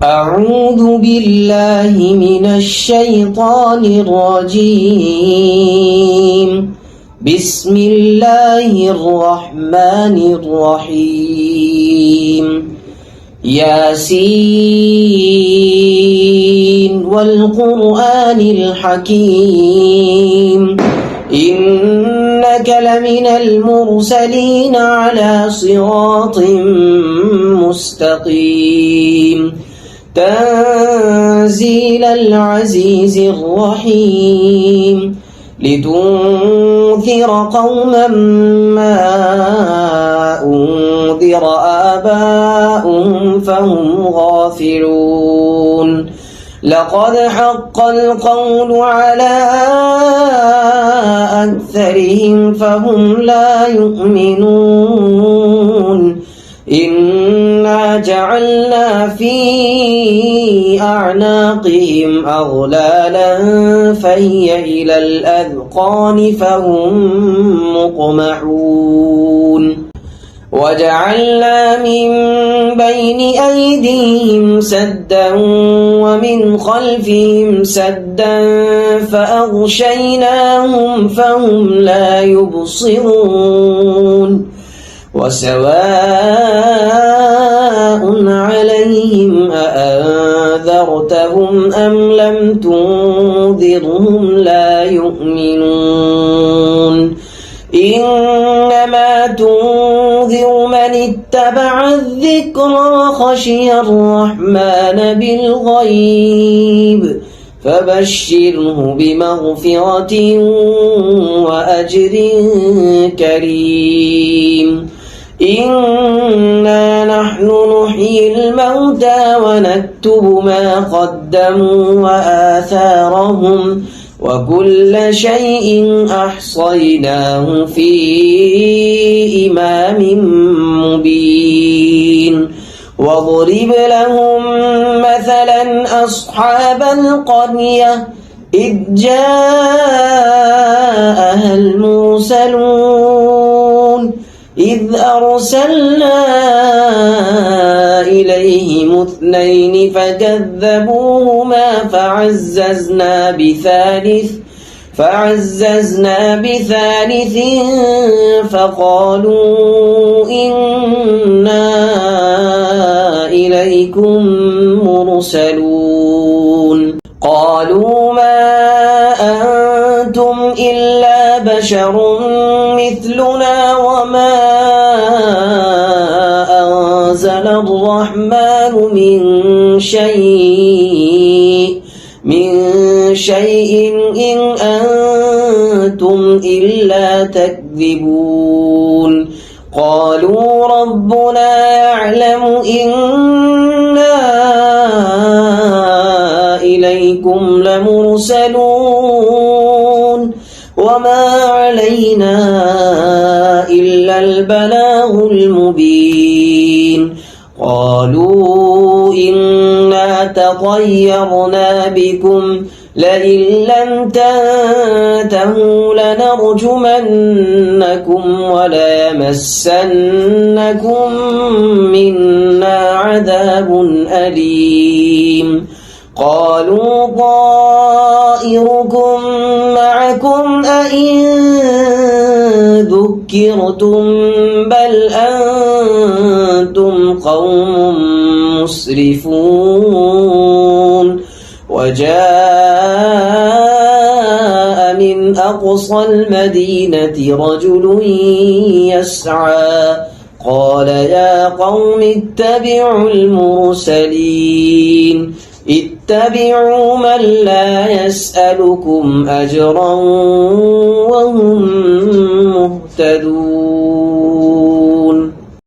أعوذ بالله من الشيطان الرجيم. بسم الله الرحمن الرحيم. ياسين والقرآن الحكيم إنك لمن المرسلين على صراط مستقيم تنزيل العزيز الرحيم لتنذر قوما ما أنذر آباؤهم فهم غافلون لقد حق القول على أكثرهم فهم لا يؤمنون إنا جعلنا في أعناقهم أغلالا فهي إلى الأذقان فهم مقمحون وجعلنا من بين أيديهم سدا ومن خلفهم سدا فأغشيناهم فهم لا يبصرون وسواء عليهم أأنذرتهم أم لم تنذرهم لا يؤمنون إنما تنذر من اتبع الذكر وخشي الرحمن بالغيب فبشره بمغفرة وأجر كريم إنا نحن نحيي الموتى ونكتب ما قدموا وآثارهم وكل شيء أحصيناه في إمام مبين واضرب لهم مثلا أصحاب القرية إذ جاءها المرسلون إذ أرسلنا إليهم اثنين فكذبوهما فعززنا بثالث فقالوا إنا إليكم مرسلون قالوا ما أنتم إلا بشر مثلنا وما أنزل الرحمن من شيء إن أنتم إلا تكذبون قالوا ربنا يعلم إنا إليكم لمرسلون وما علينا إلا البلاغ المبين قالوا إنا تطيرنا بكم لئن لم تنتهوا لنرجمنكم وليمسنكم منا عذاب أليم قالوا طائركم معكم أئن ذكرتم بل أنتم قوم مسرفون وجاء من أقصى المدينة رجل يسعى قال يا قوم اتبعوا المرسلين اتبعوا من لا يسألكم أجرا وهم مهتدون